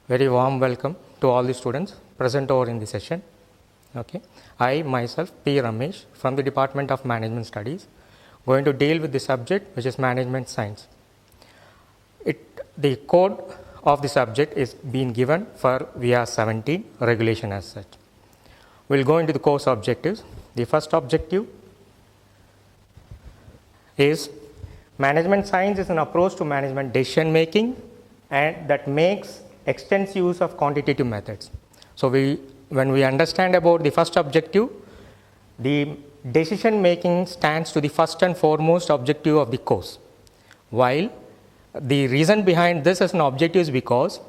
Very warm welcome to all the students present over in the session. Okay. I myself P. Ramesh from the Department of Management Studies going to deal with the subject which is Management Science. The code of the subject is being given for VR 17 regulation as such. We will go into the course objectives. The first objective is management science is an approach to management decision making and that makes extensive use of quantitative methods. So, when we understand about the first objective, the decision making stands to the first and foremost objective of the course. While the reason behind this as an objective is because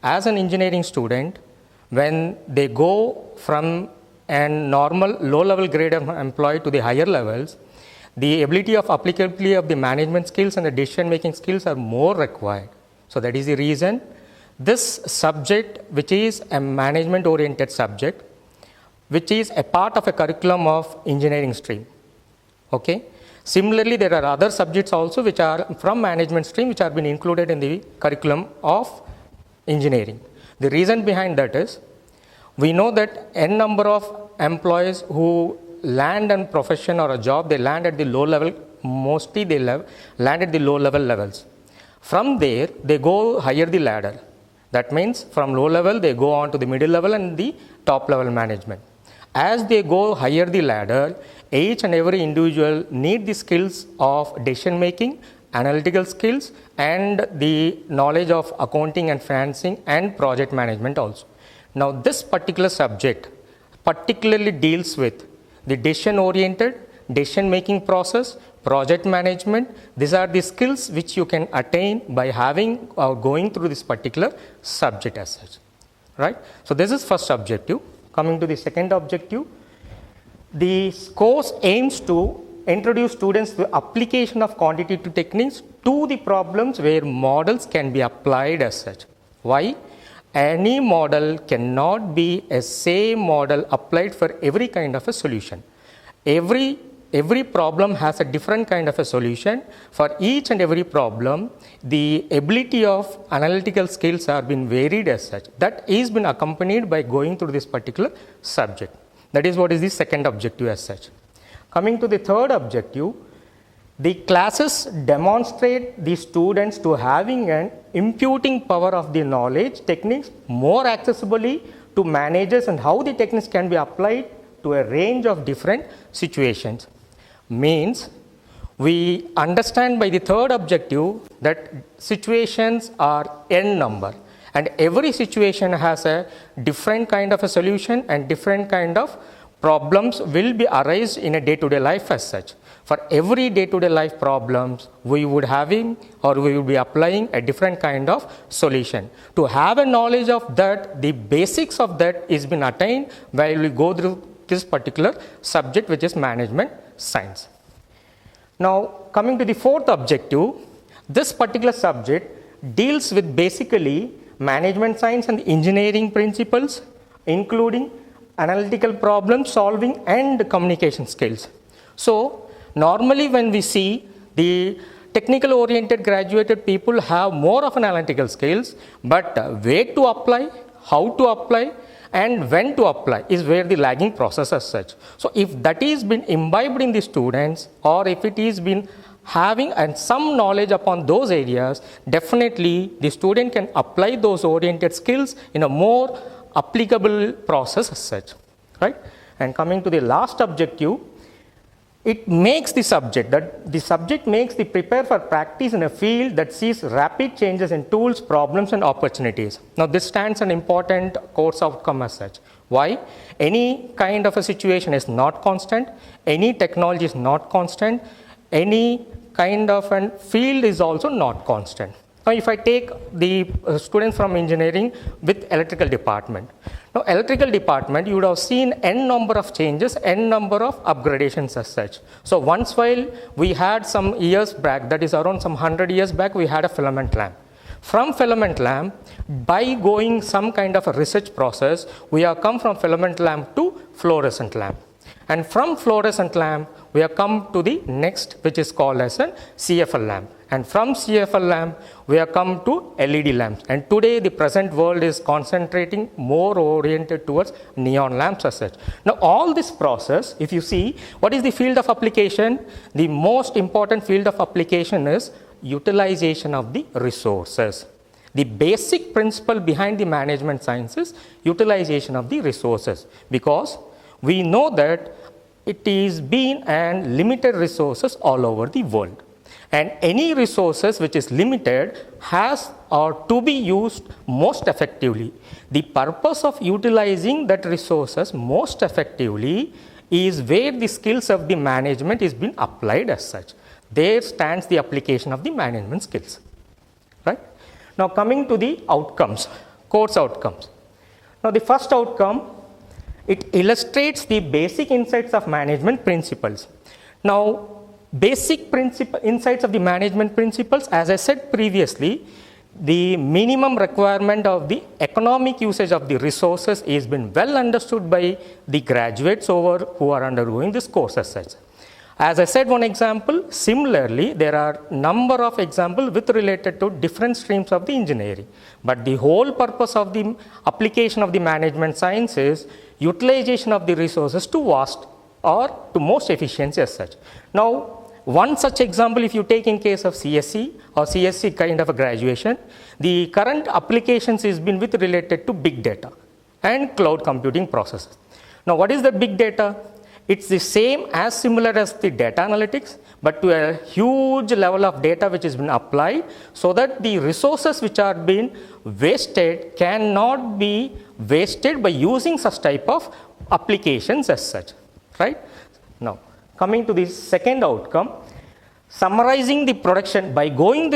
as an engineering student, when they go from a normal low level grade of employee to the higher levels, the ability of applicability of the management skills and the decision making skills are more required. So, that is the reason this subject, which is a management oriented subject, which is a part of a curriculum of engineering stream. Okay. Similarly, there are other subjects also which are from management stream which have been included in the curriculum of engineering. The reason behind that is we know that n number of employees who land a profession or a job, they land at the low level, mostly they land at the low level levels. From there, they go higher the ladder. That means from low level, they go on to the middle level and the top level management. As they go higher the ladder, each and every individual need the skills of decision making, analytical skills and the knowledge of accounting and financing and project management also. Now, this particular subject particularly deals with the decision oriented, decision making process, project management. These are the skills which you can attain by having or going through this particular subject as such, right. So, this is first objective. Coming to the second objective, the course aims to introduce students to the application of quantitative techniques to the problems where models can be applied as such. Why? Any model cannot be a same model applied for every kind of a solution. Every problem has a different kind of a solution. For each and every problem, the ability of analytical skills are been varied as such. That is been accompanied by going through this particular subject. That is what is the second objective as such. Coming to the third objective, the classes demonstrate the students to having an imputing power of the knowledge techniques more accessibly to managers and how the techniques can be applied to a range of different situations. Means we understand by the third objective that situations are n number and every situation has a different kind of a solution and different kind of problems will be arise in a day-to-day life as such. For every day-to-day life problems, we would having or we will be applying a different kind of solution. To have a knowledge of that, the basics of that is been attained while we go through this particular subject which is management science. Now, coming to the fourth objective, this particular subject deals with basically management science and engineering principles, including analytical problem solving and communication skills. So, normally when we see the technical oriented graduated people have more of an analytical skills, but where to apply, how to apply and when to apply is where the lagging process as such. So, if that is been imbibed in the students or if it is been having and some knowledge upon those areas, definitely the student can apply those oriented skills in a more applicable process as such, right. And coming to the last objective, it makes the subject makes the prepare for practice in a field that sees rapid changes in tools, problems and opportunities. Now, this stands an important course outcome as such. Why? Any kind of a situation is not constant, any technology is not constant, any kind of a field is also not constant. Now, if I take the students from engineering with electrical department. Now, electrical department, you would have seen n number of changes, n number of upgradations as such. So, once while we had some years back, that is around some 100 years back, we had a filament lamp. From filament lamp, by going some kind of a research process, we have come from filament lamp to fluorescent lamp. And from fluorescent lamp, we have come to the next, which is called as a CFL lamp. and from CFL lamp we have come to LED lamps, and today the present world is concentrating more oriented towards neon lamps as such. Now all this process, if you see, what is the field of application? The most important field of application is utilization of the resources. The basic principle behind the management science is utilization of the resources, because we know that it is being and limited resources all over the world, and any resources which is limited has or to be used most effectively. The purpose of utilizing that resources most effectively is where the skills of the management is being applied as such. There stands the application of the management skills, right? Now coming to the outcomes, course outcomes. Now the first outcome, it illustrates the basic insights of management principles. Now basic insights of the management principles, as I said previously, the minimum requirement of the economic usage of the resources is been well understood by the graduates over who are undergoing this course as such. As I said one example, similarly there are number of examples with related to different streams of the engineering, but the whole purpose of the application of the management science is utilization of the resources to vast or to most efficiency as such. Now one such example, if you take in case of CSE or CSC kind of a graduation, the current applications is been with related to big data and cloud computing processes. Now what is the big data? It's the same as similar as the data analytics, but to a huge level of data which has been applied, so that the resources which are being wasted cannot be wasted by using such type of applications as such, right? Now coming to the second outcome, summarizing the production. By going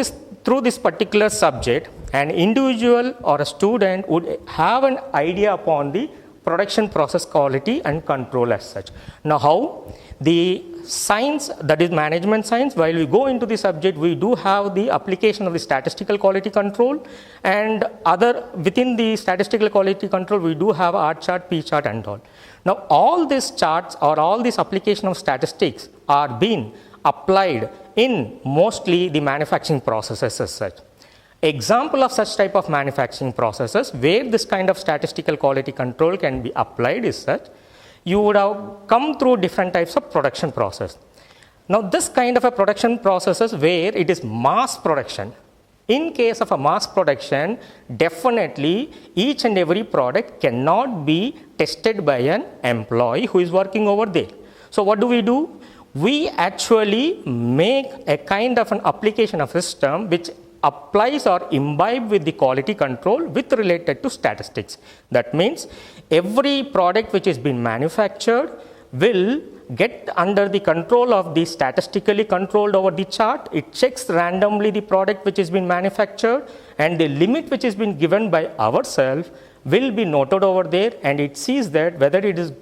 through this particular subject, an individual or a student would have an idea upon the production process quality and control as such. Now how the science, that is management science, while we go into the subject, we do have the application of the statistical quality control, and other within the statistical quality control we do have R chart, P chart and all. Now all these charts or all this application of statistics are being applied in mostly the manufacturing processes as such. Example of such type of manufacturing processes where this kind of statistical quality control can be applied is such, you would have come through different types of production process. Now this kind of a production processes where it is mass production. In case of a mass production, definitely each and every product cannot be tested by an employee who is working over there. So what do? We actually make a kind of an application of system which applies or imbibe with the quality control with related to statistics. That means every product which is being manufactured will get under the control of the statistically controlled over the chart. It checks randomly the product which is being manufactured, and the limit which is being given by ourselves will be noted over there, and it sees that whether it is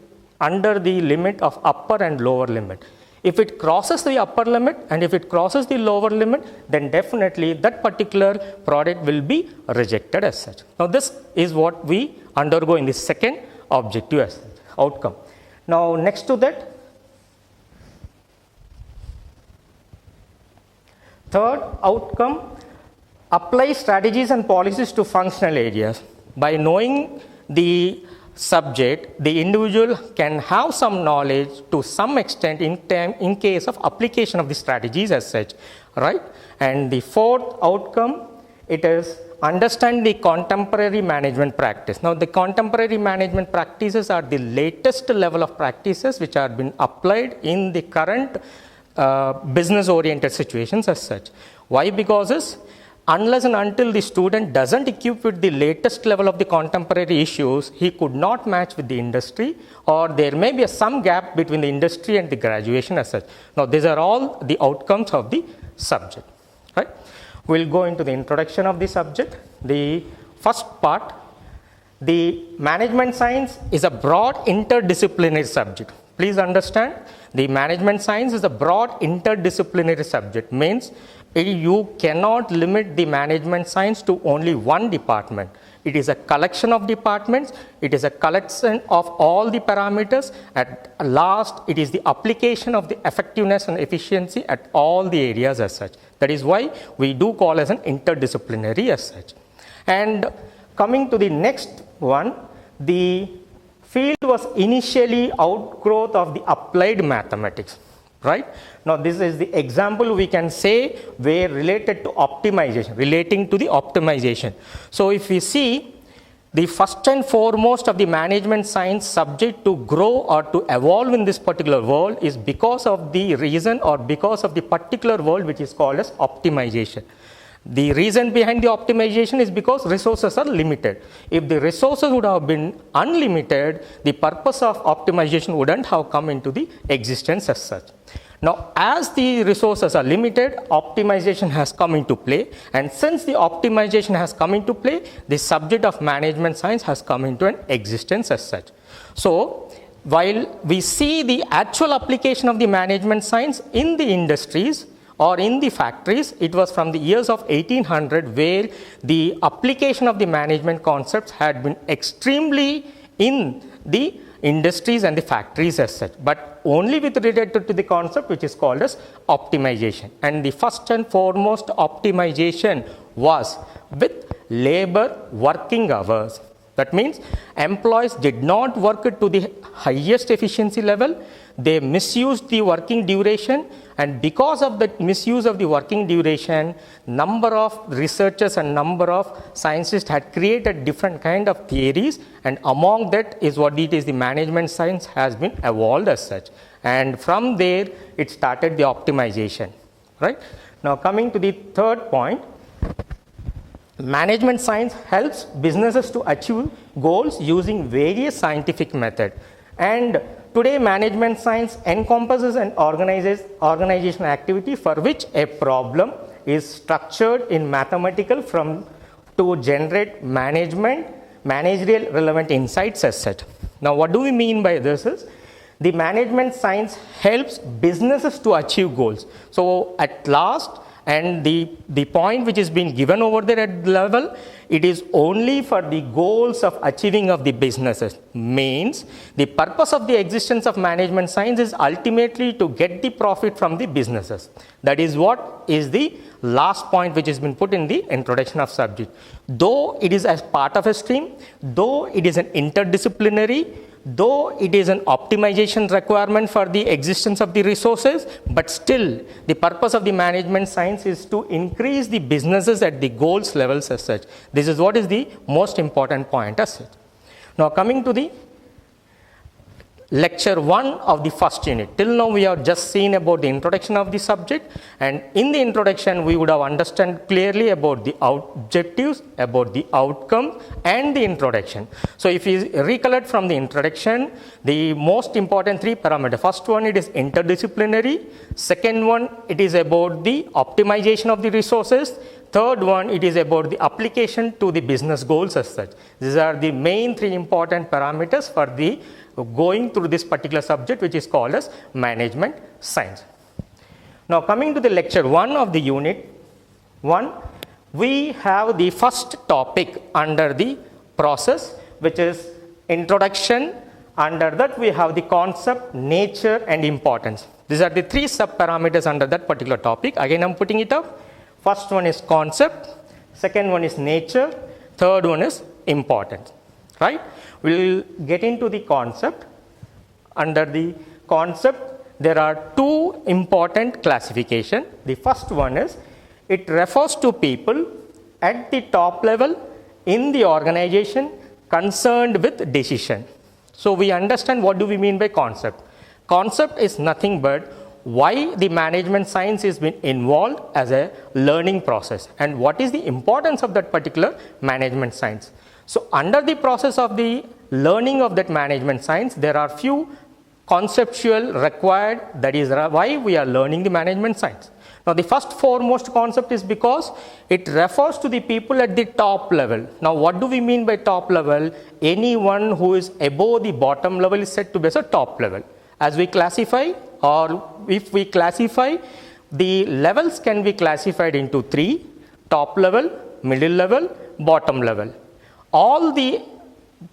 under the limit of upper and lower limit. If it crosses the upper limit and if it crosses the lower limit, then definitely that particular product will be rejected as such. Now this is what we undergo in the second objective as outcome. Now next to that, third outcome, apply strategies and policies to functional areas. By knowing the subject, the individual can have some knowledge to some extent in case of application of the strategies as such, right? And the fourth outcome, it is understand the contemporary management practice. Now the contemporary management practices are the latest level of practices which are being applied in the current business oriented situations as such. Why? Because unless and until the student doesn't equip with the latest level of the contemporary issues, he could not match with the industry, or there may be some gap between the industry and the graduation as such. Now these are all the outcomes of the subject, right? We'll go into the introduction of the subject. The first part, the management science is a broad interdisciplinary subject. Please understand, the management science is a broad interdisciplinary subject, means You cannot limit the management science to only one department. It is a collection of departments. It is a collection of all the parameters. At last, it is the application of the effectiveness and efficiency at all the areas as such. That is why we do call as an interdisciplinary as such. And coming to the next one, the field was initially outgrowth of the applied mathematics, right? Now, this is the example we can say where related to optimization, relating to the optimization. So, if we see the first and foremost of the management science subject to grow or to evolve in this particular world is because of the reason or because of the particular world which is called as optimization. The reason behind the optimization is because resources are limited. If the resources would have been unlimited, the purpose of optimization wouldn't have come into the existence as such. Now, as the resources are limited, optimization has come into play, and since the optimization has come into play, the subject of management science has come into an existence as such. So, while we see the actual application of the management science in the industries, or in the factories, it was from the years of 1800 where the application of the management concepts had been extremely in the industries and the factories as such, but only with related to the concept which is called as optimization. And the first and foremost optimization was with labor working hours. That means employees did not work to the highest efficiency level, they misused the working duration, and because of the misuse of the working duration, number of researchers and number of scientists had created different kind of theories, and among that is what it is the management science has been evolved as such, and from there it started the optimization, right? Now, coming to the third point, management science helps businesses to achieve goals using various scientific methods, and today management science encompasses and organizational activity for which a problem is structured in mathematical to generate managerial relevant insights as such. Now, what do we mean by this is the management science helps businesses to achieve goals. So, at last, and the point which is being given over there at the level, it is only for the goals of achieving of the businesses. Means the purpose of the existence of management science is ultimately to get the profit from the businesses. That is what is the last point which has been put in the introduction of subject. Though it is as part of a stream, though it is an interdisciplinary, though it is an optimization requirement for the existence of the resources, but still the purpose of the management science is to increase the businesses at the goals levels as such. This is what is the most important point as such. Now, coming to the lecture 1 of the first unit. Till now we have just seen about the introduction of the subject, and in the introduction we would have understood clearly about the objectives, about the outcome and the introduction. So, if you recollect from the introduction, the most important 3 parameters. First one, it is interdisciplinary. Second one, it is about the optimization of the resources. Third one, it is about the application to the business goals as such. These are the main 3 important parameters for the going through this particular subject which is called as management science. Now, coming to the lecture 1 of the unit 1, we have the first topic under the process which is introduction. Under that we have the concept, nature and importance. These are the 3 sub parameters under that particular topic. Again, I am putting it up. First one is concept, second one is nature, third one is importance, right? We will get into the concept. Under the concept, there are 2 important classifications. The first one is, it refers to people at the top level in the organization concerned with decision. So, we understand what do we mean by concept. Concept is nothing but why the management science is been involved as a learning process and what is the importance of that particular management science. So, under the process of the learning of that management science, there are few conceptual required, that is why we are learning the management science. Now, the first foremost concept is because it refers to the people at the top level. Now, what do we mean by top level? Anyone who is above the bottom level is said to be as a top level. As we classify, or if we classify the levels can be classified into three: top level, middle level, bottom level. All the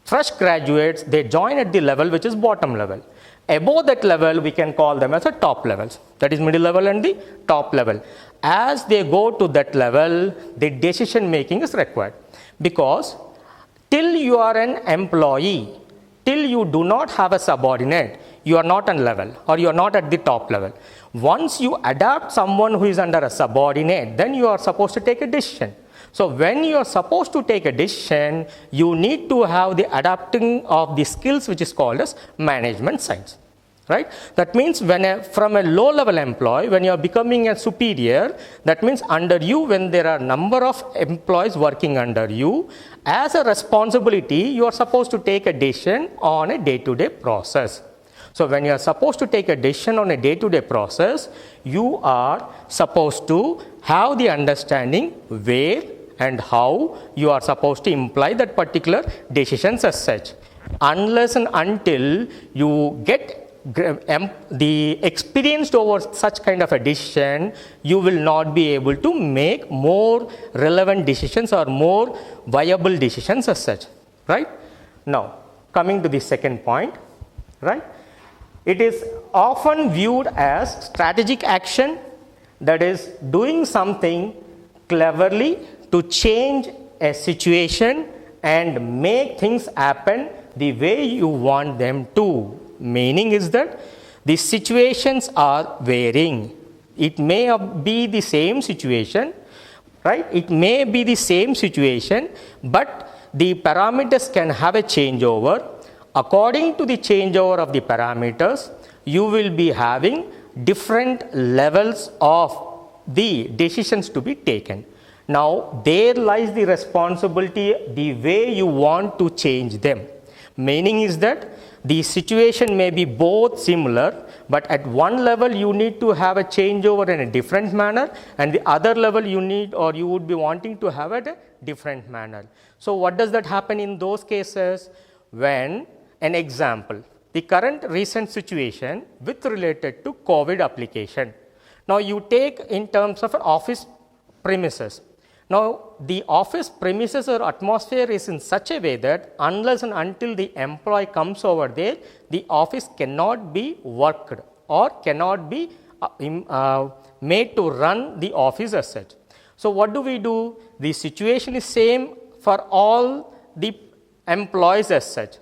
fresh graduates, they join at the level which is bottom level. Above that level, we can call them as a top levels. That is middle level and the top level. As they go to that level, the decision making is required, because till you are an employee, till you do not have a subordinate, you are not on level or you are not at the top level. Once you adapt someone who is under a subordinate, then you are supposed to take a decision. So when you are supposed to take a decision, you need to have the adapting of the skills which is called as management science, right? That means from a low level employee, when you are becoming a superior, that means under you, when there are number of employees working under you, as a responsibility, you are supposed to take a decision on a day-to-day process. So when you are supposed to take a decision on a day-to-day process, you are supposed to have the understanding where and how you are supposed to imply that particular decisions as such. Unless and until you get the experienced over such kind of a decision, you will not be able to make more relevant decisions or more viable decisions as such, right? Now, coming to the second point, right? It is often viewed as strategic action, that is doing something cleverly to change a situation and make things happen the way you want them to. Meaning is that the situations are varying. It may be the same situation, right? It may be the same situation, but the parameters can have a changeover. According to the changeover of the parameters, you will be having different levels of the decisions to be taken. Now, there lies the responsibility, the way you want to change them. Meaning is that the situation may be both similar, but at one level you need to have a changeover in a different manner, and the other level you need or you would be wanting to have it a different manner. So what does that happen in those cases? When, an example, the current recent situation with related to COVID application. Now you take in terms of office premises. Now the office premises or atmosphere is in such a way that unless and until the employee comes over there, the office cannot be worked or cannot be made to run the office as such. So what do? The situation is same for all the employees as such.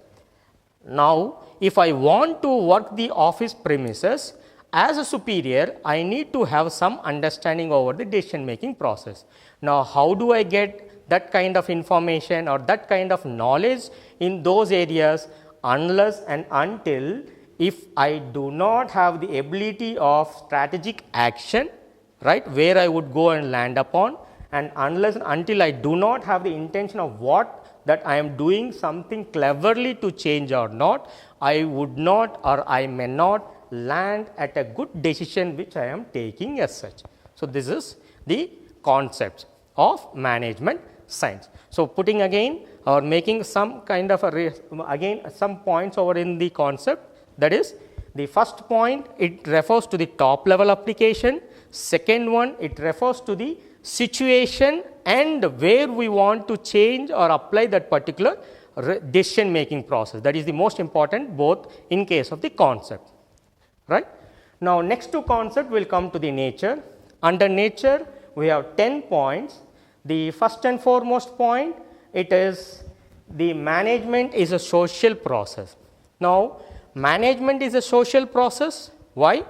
Now if I want to work the office premises, as a superior, I need to have some understanding over the decision making process. Now how do I get that kind of information or that kind of knowledge in those areas? Unless and until if I do not have the ability of strategic action, right, where I would go and land upon, and unless and until I do not have the intention of what that I am doing something cleverly to change or not, I would not or I may not land at a good decision which I am taking as such. So this is the concept of management science. So putting again or making some kind of again some points over in the concept, that is the first point, it refers to the top level application. Second one, it refers to the situation and where we want to change or apply that particular decision making process. That is the most important both in case of the concept, right? Now next to concept will come to the nature. Under nature we have 10 points. The first and foremost point, it is the management is a social process. Now management is a social process. Why?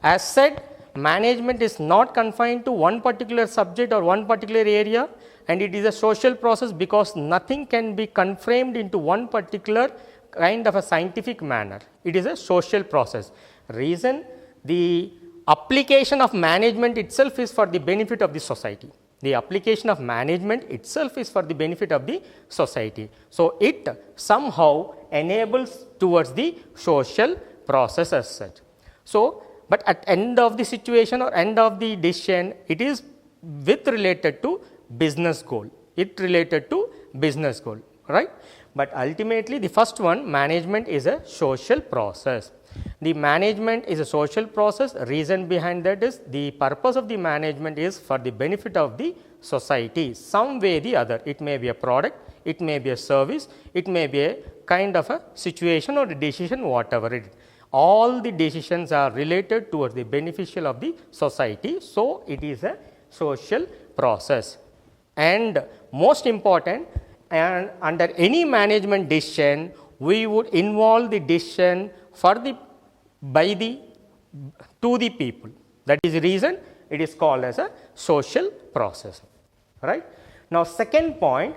As said, management is not confined to one particular subject or one particular area, and it is a social process because nothing can be confirmed into one particular kind of a scientific manner. It is a social process. Reason, the application of management itself is for the benefit of the society. The application of management itself is for the benefit of the society. So it somehow enables towards the social process as such. So but at end of the situation or end of the decision, it is with related to business goal. It related to business goal, right? But ultimately the first one, management is a social process. The management is a social process. Reason behind that is the purpose of the management is for the benefit of the society, some way or the other. It may be a product, it may be a service, it may be a kind of a situation or a decision, whatever it is. All the decisions are related towards the beneficial of the society. So, it is a social process. And most important, and under any management decision, we would involve the decision for the to the people. That is the reason it is called as a social process, right. Now, second point,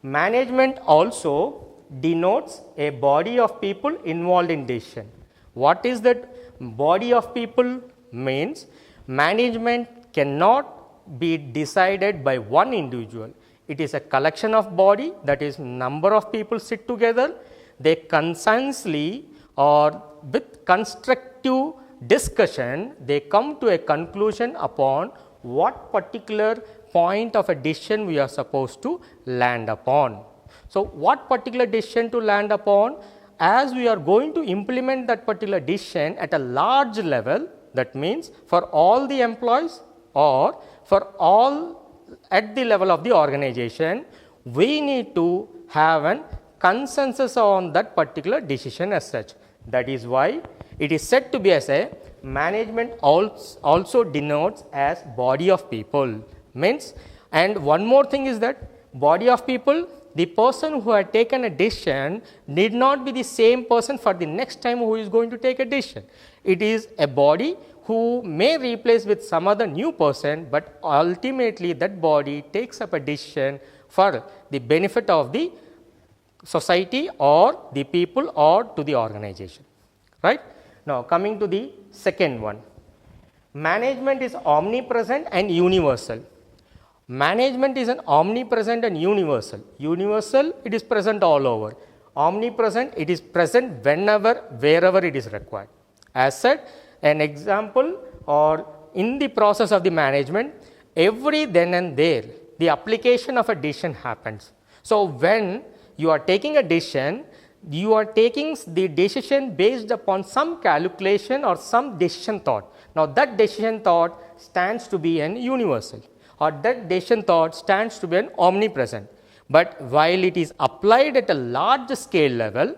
management also denotes a body of people involved in decision. What is that body of people means? Management cannot be decided by one individual. It is a collection of body, that is number of people sit together, they consciously or with constructive discussion, they come to a conclusion upon what particular point of a decision we are supposed to land upon. So, what particular decision to land upon? As we are going to implement that particular decision at a large level, that means for all the employees or for all at the level of the organization, we need to have a consensus on that particular decision as such. That is why it is said to be as a management also denotes as body of people means. And one more thing is that body of people, the person who had taken a decision need not be the same person for the next time who is going to take a decision. It is a body who may replace with some other new person, but ultimately that body takes up a decision for the benefit of the society or the people or to the organization, right. Now, coming to the second one, management is omnipresent and universal. Management is an omnipresent and universal. Universal, it is present all over. Omnipresent, it is present whenever, wherever it is required. As said, an example or in the process of the management, every then and there, the application of a decision happens. So, when you are taking a decision, you are taking the decision based upon some calculation or some decision thought. Now, that decision thought stands to be an universal, or that decision thought stands to be an omnipresent. But while it is applied at a large scale level,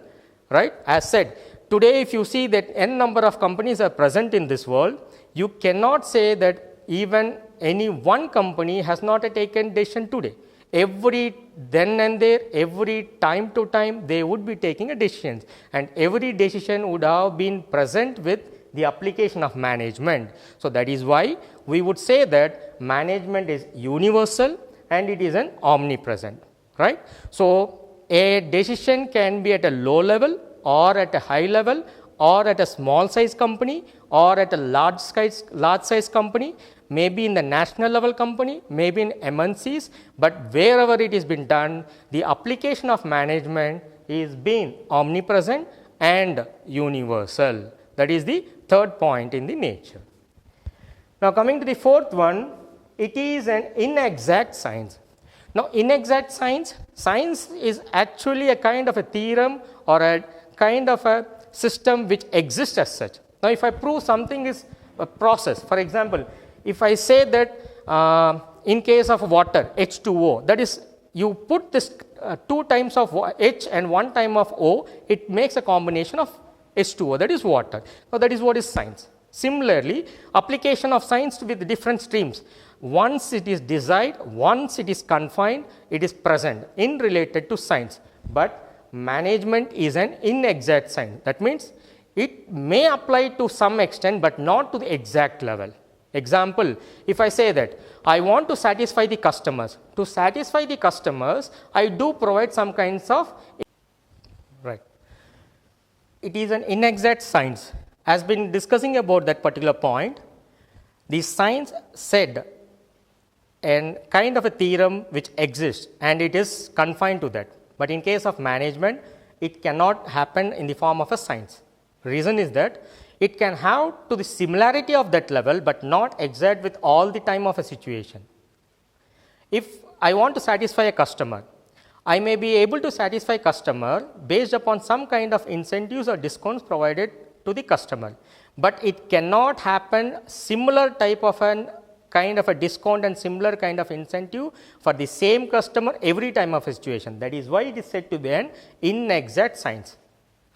right, as said, today if you see that n number of companies are present in this world, you cannot say that even any one company has not taken decision today. Every then and there, every time to time, they would be taking a decision, and every decision would have been present with the application of management. So, that is why we would say that management is universal and it is an omnipresent, right. So, a decision can be at a low level or at a high level or at a small size company or at a large size company, maybe in the national level company, maybe in MNCs, but wherever it has been done, the application of management is being omnipresent and universal. That is the third point in the nature. Now, coming to the fourth one, it is an inexact science. Now, inexact science, science is actually a kind of a theorem or a kind of a system which exists as such. Now, if I prove something is a process, for example, if I say that in case of water H2O, that is you put this 2 times of H and 1 time of O, it makes a combination of H2O, that is water. Now, that is what is science. Similarly, application of science with different streams. Once it is desired, once it is confined, it is present in related to science. But management is an inexact science. That means it may apply to some extent, but not to the exact level. Example, if I say that I want to satisfy the customers, to satisfy the customers, I do provide some kinds of, right. It is an inexact science. As been discussing about that particular point, the science said and kind of a theorem which exists and it is confined to that. But in case of management, it cannot happen in the form of a science. Reason is that it can have to the similarity of that level, but not exact with all the time of a situation. If I want to satisfy a customer, I may be able to satisfy customer based upon some kind of incentives or discounts provided to the customer, but it cannot happen similar type of an kind of a discount and similar kind of incentive for the same customer every time of a situation. That is why it is said to be an inexact science,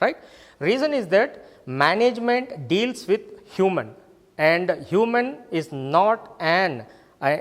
right? Reason is that management deals with human, and human is not an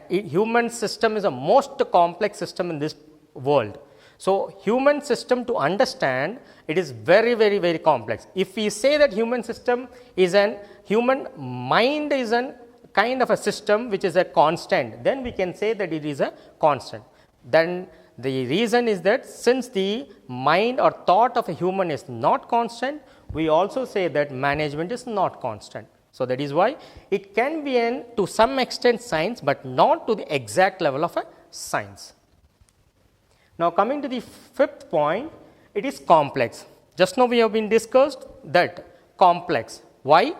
human system is a most complex system in this world. So, human system to understand, it is very complex. If we say that human system is an human mind is an kind of a system which is a constant, then we can say that it is a constant. Then the reason is that since the mind or thought of a human is not constant, we also say that management is not constant. So, that is why it can be an to some extent science, but not to the exact level of a science. Now, coming to the fifth point, it is complex. Just now we have been discussed that complex. Why?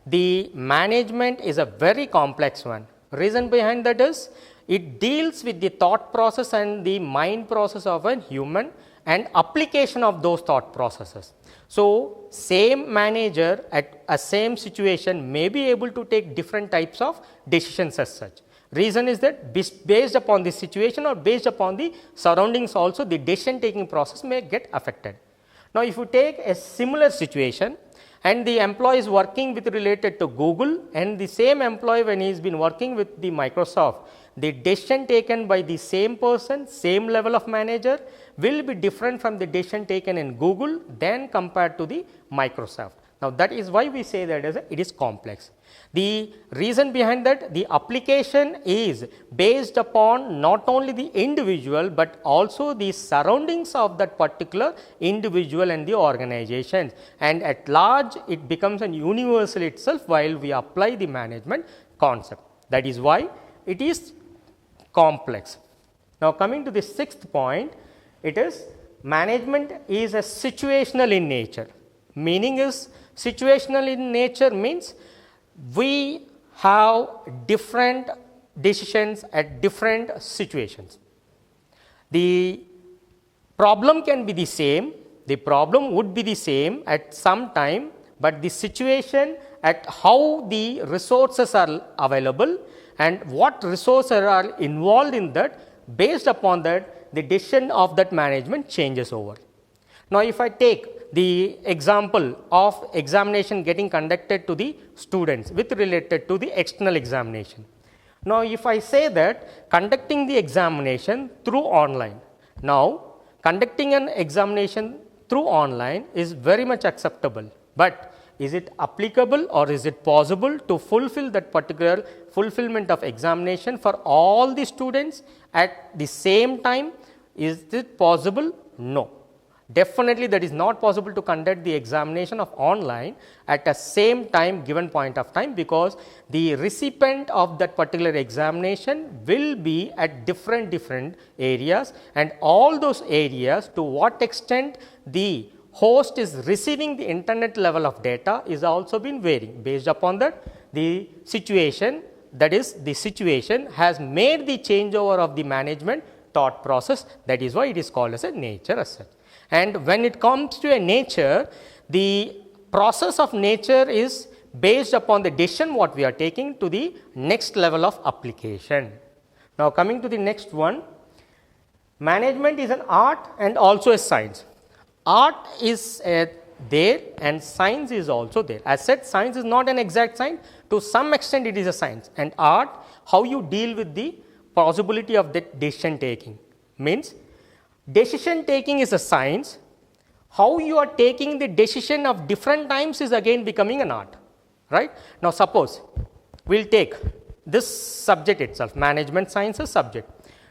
The management is a very complex one. Reason behind that is it deals with the thought process and the mind process of a human and application of those thought processes. So, same manager at a same situation may be able to take different types of decisions as such. Reason is that based upon the situation or based upon the surroundings also, the decision taking process may get affected. Now, if you take a similar situation and the employee is working with related to Google, and the same employee when he has been working with the Microsoft, the decision taken by the same person, same level of manager will be different from the decision taken in Google than compared to the Microsoft. Now, that is why we say that it is complex. The reason behind that, the application is based upon not only the individual, but also the surroundings of that particular individual and the organization, and at large it becomes an universal itself while we apply the management concept. That is why it is complex. Now, coming to the sixth point, it is management is a situational in nature. Meaning is situational in nature means we have different decisions at different situations. The problem can be the same, the problem would be the same at some time, but the situation at how the resources are available and what resources are involved in that, based upon that the decision of that management changes over. Now, if I take the example of examination getting conducted to the students with related to the external examination. Now, if I say that conducting the examination through online, now conducting an examination through online is very much acceptable, but is it applicable or is it possible to fulfill that particular fulfillment of examination for all the students at the same time? Is it possible? No. Definitely that is not possible to conduct the examination of online at a same time given point of time, because the recipient of that particular examination will be at different areas, and all those areas to what extent the host is receiving the internet level of data is also been varying. Based upon that, the situation, that is the situation has made the changeover of the management thought process. That is why it is called as a nature as such. And when it comes to a nature, the process of nature is based upon the decision what we are taking to the next level of application. Now, coming to the next one, management is an art and also a science. Art is there and science is also there. As said, science is not an exact science. To some extent it is a science, and art, how you deal with the possibility of that decision taking. Means decision taking is a science, how you are taking the decision of different times is again becoming an art, right? Now, suppose we will take this subject itself, management sciences subject.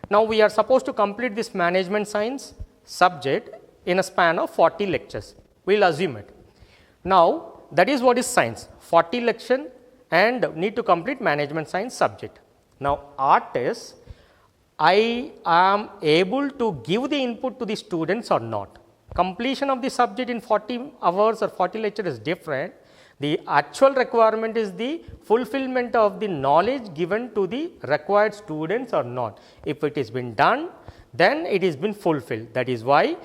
Now, we are supposed to complete this management science subject in a span of 40 lectures, we will assume it. Now, that is what is science, 40 lecture and need to complete management science subject. Now, art is I am able to give the input to the students or not. Completion of the subject in 40 hours or 40 lecture is different. The actual requirement is the fulfillment of the knowledge given to the required students or not. If it has been done, then it has been fulfilled. That is why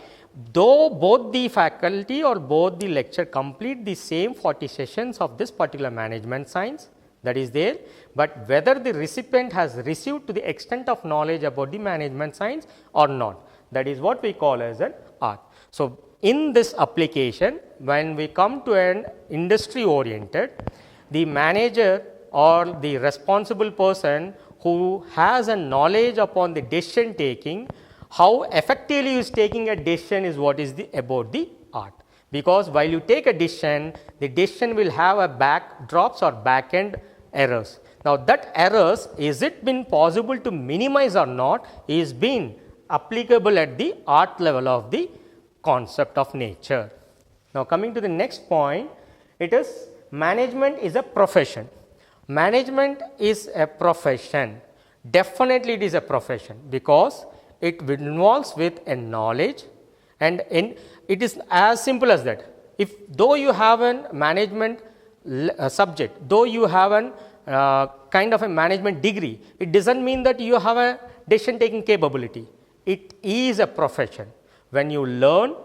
though both the faculty or both the lecture complete the same 40 sessions of this particular management science, that is there, but whether the recipient has received to the extent of knowledge about the management science or not, that is what we call as an art. So, in this application, when we come to an industry oriented, the manager or the responsible person who has a knowledge upon the decision taking, how effectively is taking a decision is what is the about the art. Because while you take a decision, the decision will have a backdrops or back end errors. Now, that errors, is it been possible to minimize or not, is been applicable at the art level of the concept of nature. Now, coming to the next point, it is management is a profession. Management is a profession. Definitely it is a profession, because it involves with a knowledge, and it is as simple as that. If though you have a management subject, though you have an kind of a management degree, it does not mean that you have a decision taking capability. It is a profession. When you learn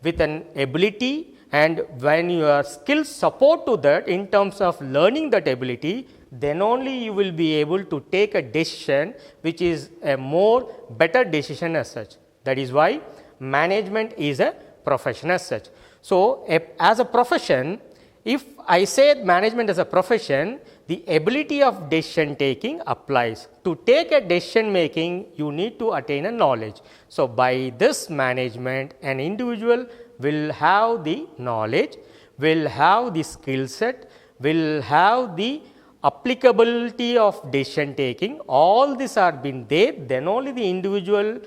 with an ability and when your skills support to that in terms of learning that ability, then only you will be able to take a decision which is a more better decision as such. That is why management is a profession as such. So, as a profession, if I say management as a profession, the ability of decision taking applies. To take a decision making, you need to attain a knowledge. So, by this management, an individual will have the knowledge, will have the skill set, will have the applicability of decision taking. All these are been there, then only the individual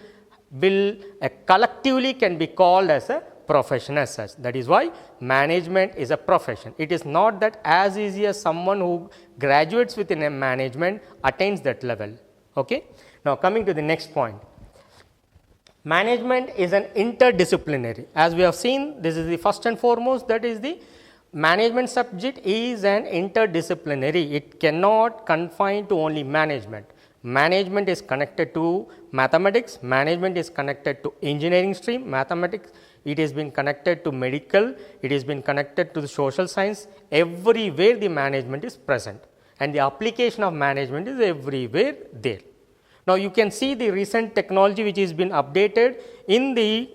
will collectively can be called as a profession as such. That is why management is a profession. It is not that as easy as someone who graduates within a management attains that level. Okay? Now, coming to the next point. Management is an interdisciplinary. As we have seen, this is the first and foremost, that is the management subject is an interdisciplinary. It cannot confine to only management. Management is connected to mathematics, management is connected to engineering stream, mathematics, it has been connected to medical, it has been connected to the social science. Everywhere the management is present, and the application of management is everywhere there. Now, you can see the recent technology which has been updated in the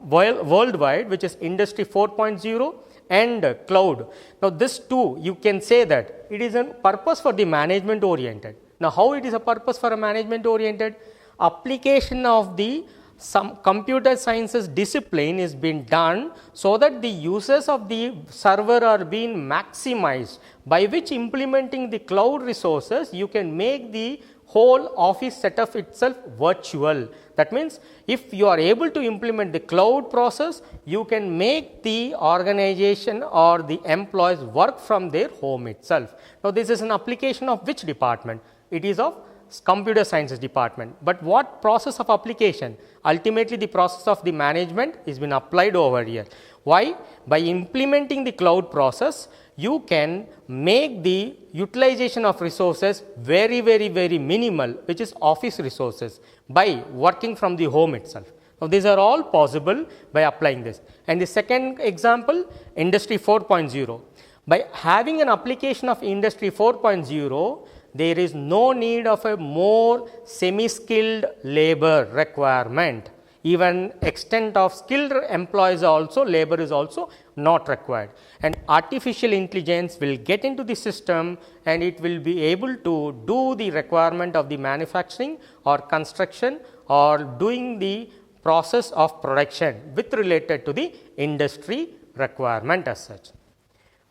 worldwide, which is Industry 4.0 and cloud. Now, this too you can say that it is a purpose for the management oriented. Now, how it is a purpose for a management oriented? Application of the some computer sciences discipline is being done, so that the uses of the server are being maximized, by which implementing the cloud resources you can make the whole office setup itself virtual. That means, if you are able to implement the cloud process, you can make the organization or the employees work from their home itself. Now, this is an application of which department? It is of computer sciences department. But what process of application? Ultimately, the process of the management is been applied over here. Why? By implementing the cloud process, you can make the utilization of resources very minimal, which is office resources, by working from the home itself. Now, these are all possible by applying this. And the second example, Industry 4.0. By having an application of Industry 4.0, there is no need of a more semi-skilled labor requirement. Even extent of skilled employees also, labor is also not required. And artificial intelligence will get into the system, and it will be able to do the requirement of the manufacturing or construction or doing the process of production with related to the industry requirement as such.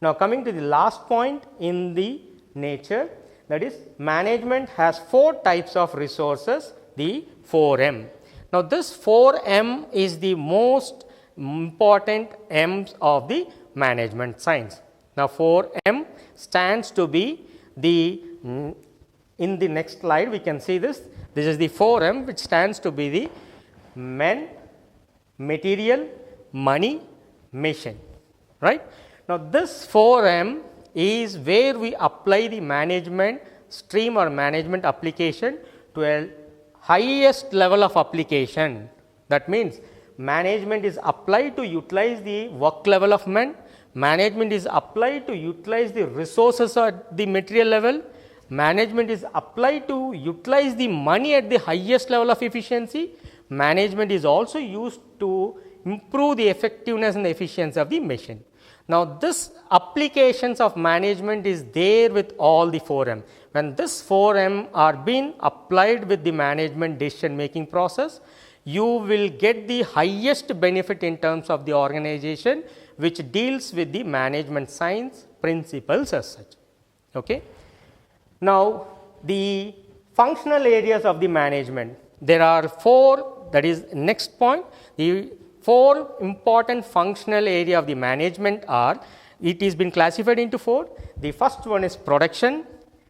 Now, coming to the last point in the nature, that is, management has 4 types of resources, the 4M. Now, this 4M is the most important M's of the management science. Now, 4M stands to be the, in the next slide we can see this, this is the 4M, which stands to be the men, material, money, machine, right. Now, this 4M is where we apply the management stream or management application to a highest level of application. That means, management is applied to utilize the work level of men, management is applied to utilize the resources at the material level, management is applied to utilize the money at the highest level of efficiency, management is also used to improve the effectiveness and the efficiency of the machine. Now, this applications of management is there with all the 4M. When this 4M are being applied with the management decision making process, you will get the highest benefit in terms of the organization which deals with the management science principles as such. Okay. Now, the functional areas of the management, there are 4, that is next point. The 4 important functional area of the management are, it is been classified into 4. The first one is production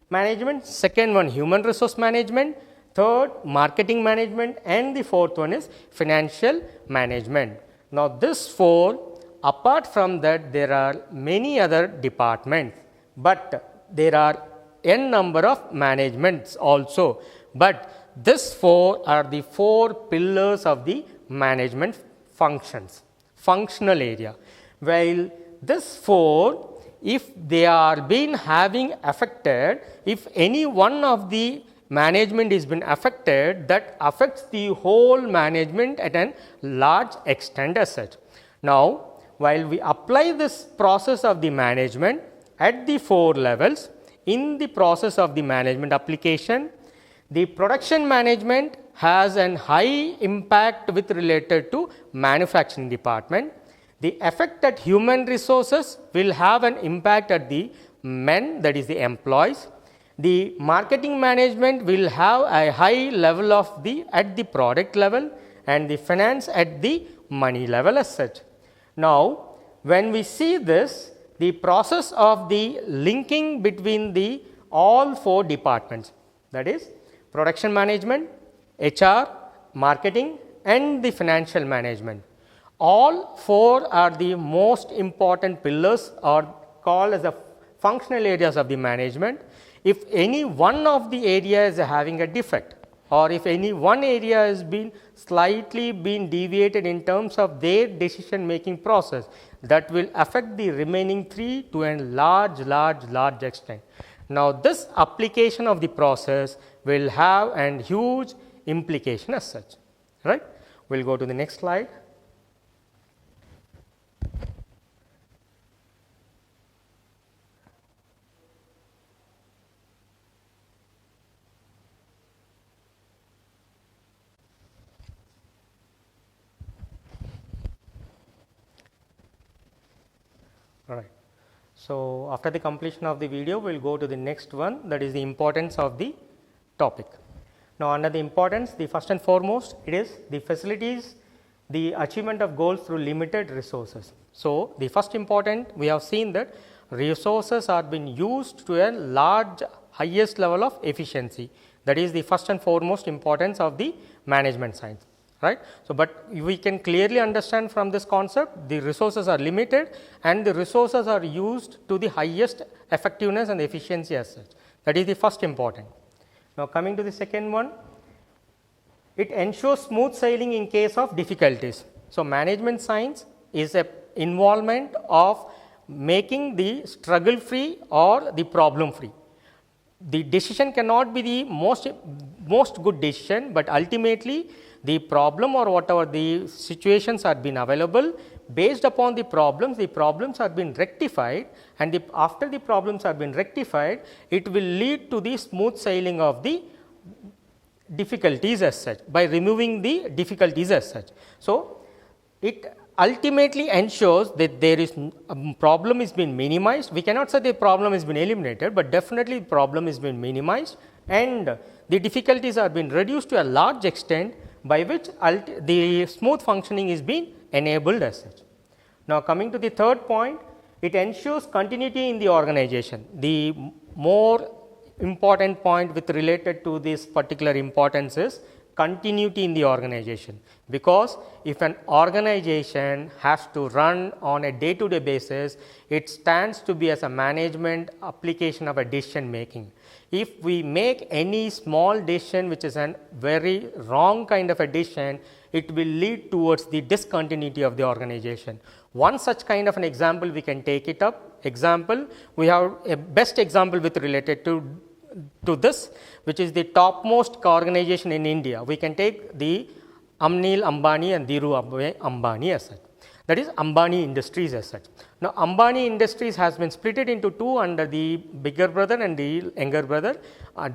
management, second one human resource management, third marketing management, and the fourth one is financial management. Now, this 4, apart from that there are many other departments, but there are n number of managements also, but this 4 are the 4 pillars of the management functions, functional area. While this 4, if they are been having affected, if any one of the management is been affected, that affects the whole management at a large extent as such. Now, while we apply this process of the management at the 4 levels, in the process of the management application, the production management has an high impact with related to manufacturing department. The effect at human resources will have an impact at the men, that is the employees. The marketing management will have a high level of the at the product level, and the finance at the money level as such. Now, when we see this, the process of the linking between the all 4 departments, that is production management, HR, marketing, and the financial management. All 4 are the most important pillars or called as the functional areas of the management. If any one of the areas is having a defect, or if any one area has been slightly been deviated in terms of their decision making process, that will affect the remaining 3 to a large extent. Now, this application of the process will have a huge implication as such, right. We will go to the next slide. All right. So, after the completion of the video, we will go to the next one, that is the importance of the topic. Now, under the importance, the first and foremost, it is the facilities, the achievement of goals through limited resources. So, the first important, we have seen that resources are being used to a large highest level of efficiency. That is the first and foremost importance of the management science, right. So, but we can clearly understand from this concept, the resources are limited and the resources are used to the highest effectiveness and efficiency as such. That is the first important. Now, coming to the second one, it ensures smooth sailing in case of difficulties. So, management science is a involvement of making the struggle free or the problem free. The decision cannot be the most good decision, but ultimately the problem or whatever the situations are been available, based upon the problems are been rectified, and after the problems are been rectified, it will lead to the smooth sailing of the difficulties as such, by removing the difficulties as such. So, it ultimately ensures that there is problem is been minimized. We cannot say the problem has been eliminated, but definitely the problem is been minimized and the difficulties are been reduced to a large extent, by which the smooth functioning is being enabled as such. Now, coming to the third point, it ensures continuity in the organization. The more important point with related to this particular importance is continuity in the organization, because if an organization has to run on a day-to-day basis, it stands to be as a management application of a decision making. If we make any small decision which is a very wrong kind of a decision, it will lead towards the discontinuity of the organization. One such kind of an example we can take it up. Example, we have a best example with related to this, which is the topmost organization in India. We can take the Anil Ambani and Dhirubhai Ambani as such. That is Ambani Industries as such. Now, Ambani Industries has been split into two under the bigger brother and the younger brother,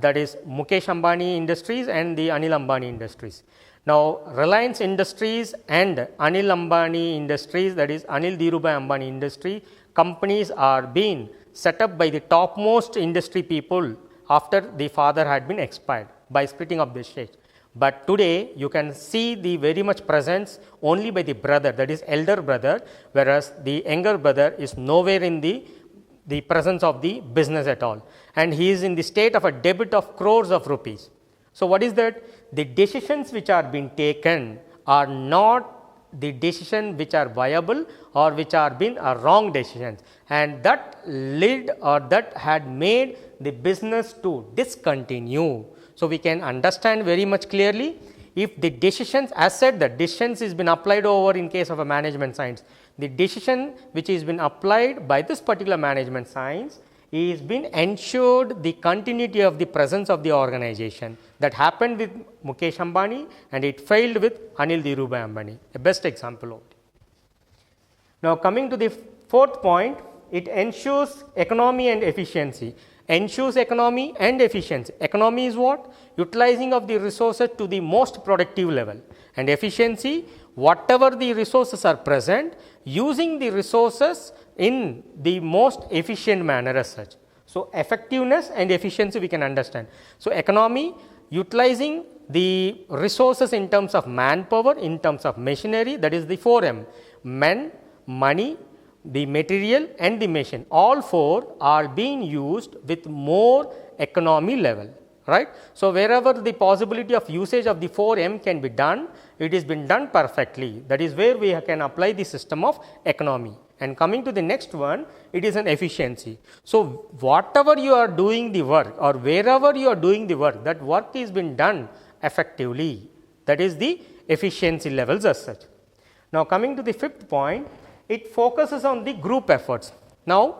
that is Mukesh Ambani Industries and the Anil Ambani Industries. Now, Reliance Industries and Anil Ambani Industries, that is Anil Dhirubhai Ambani Industry, companies are being set up by the topmost industry people after the father had been expired by splitting of the state. But today you can see the very much presence only by the brother, that is elder brother, whereas the younger brother is nowhere in the presence of the business at all, and he is in the state of a debit of crores of rupees. So, what is that? The decisions which are being taken are not the decision which are viable or which are been wrong decisions, and that led or that had made the business to discontinue. So, we can understand very much clearly, if the decisions, as said, the decisions is been applied over in case of a management science, the decision which is been applied by this particular management science is been ensured the continuity of the presence of the organization. That happened with Mukesh Ambani and it failed with Anil Dhirubhai Ambani, a best example of it. Now, coming to the fourth point, it ensures economy and efficiency. Ensures economy and efficiency. Economy is what? Utilizing of the resources to the most productive level, and efficiency, whatever the resources are present, using the resources in the most efficient manner as such. So, effectiveness and efficiency we can understand. So, economy, utilizing the resources in terms of manpower, in terms of machinery, that is the 4M, men, money, the material and the machine, all four are being used with more economy level, right. So, wherever the possibility of usage of the 4M can be done, it is been done perfectly. That is where we can apply the system of economy. And coming to the next one, it is an efficiency. So, whatever you are doing the work or wherever you are doing the work, that work is been done effectively. That is the efficiency levels as such. Now, coming to the fifth point, it focuses on the group efforts. Now,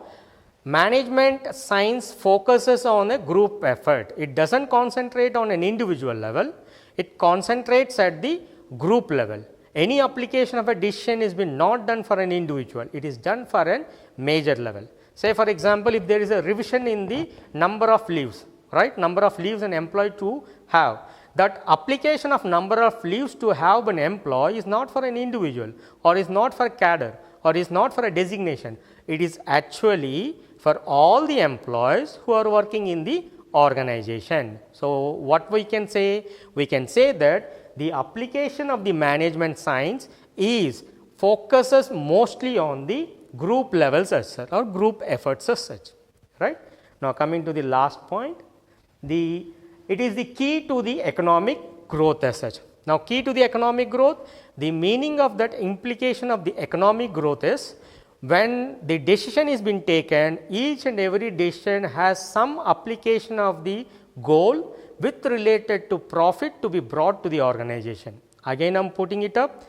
management science focuses on a group effort. It does not concentrate on an individual level, it concentrates at the group level. Any application of a decision is been not done for an individual, it is done for a major level. Say for example, if there is a revision in the number of leaves, right, number of leaves an employee to have, that application of number of leaves to have an employee is not for an individual or is not for cadre or is not for a designation, it is actually for all the employees who are working in the organization. So, what we can say? We can say that the application of the management science is focuses mostly on the group levels as such or group efforts as such, right. Now, coming to the last point, it is the key to the economic growth as such. Now, key to the economic growth, the meaning of that implication of the economic growth is when the decision is being taken, each and every decision has some application of the goal with related to profit to be brought to the organization. Again, I am putting it up.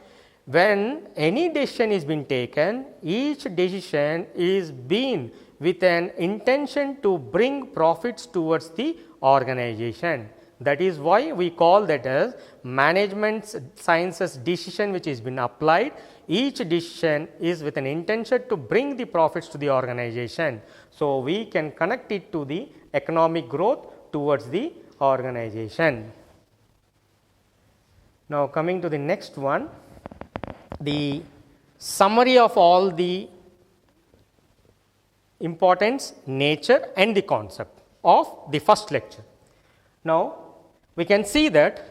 When any decision is being taken, each decision is being with an intention to bring profits towards the organization. That is why we call that as management sciences decision which is been applied. Each decision is with an intention to bring the profits to the organization. So, we can connect it to the economic growth towards the organization. Now, coming to the next one, the summary of all the importance, nature and the concept of the first lecture. Now, we can see that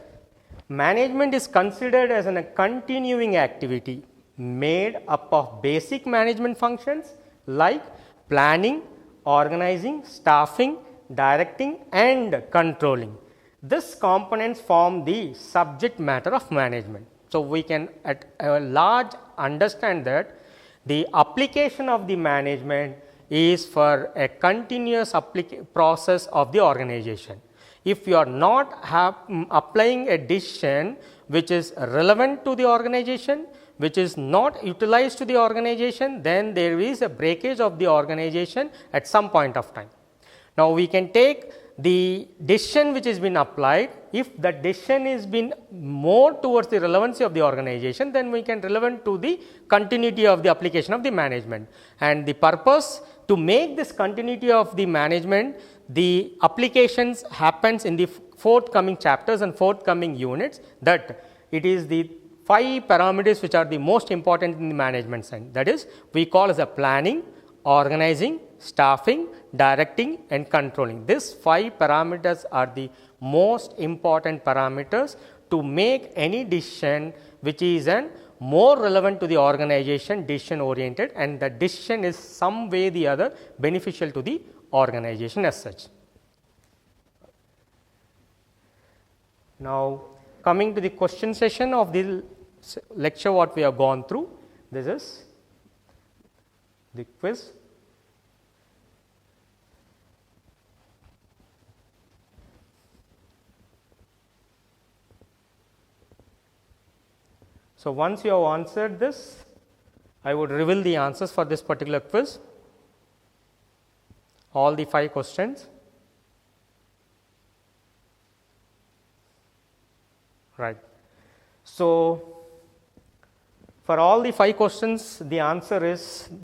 management is considered as a continuing activity made up of basic management functions like planning, organizing, staffing, directing and controlling. These components form the subject matter of management. So, we can at a large understand that the application of the management is for a continuous process of the organization. If you are not applying a decision which is relevant to the organization, which is not utilized to the organization, then there is a breakage of the organization at some point of time. Now, we can take the decision which has been applied. If the decision is been more towards the relevancy of the organization, then we can relevant to the continuity of the application of the management. And the purpose to make this continuity of the management, the applications happens in the forthcoming chapters and forthcoming units, that it is the 5 parameters which are the most important in the management side. That is, we call as a planning, organizing, staffing, directing and controlling. These 5 parameters are the most important parameters to make any decision which is more relevant to the organization, decision oriented, and the decision is some way the other beneficial to the organization as such. Now, coming to the question session of the lecture what we have gone through, this is the quiz. So, once you have answered this, I would reveal the answers for this particular quiz, all the 5 questions. Right. So, for all the 5 questions, the answer is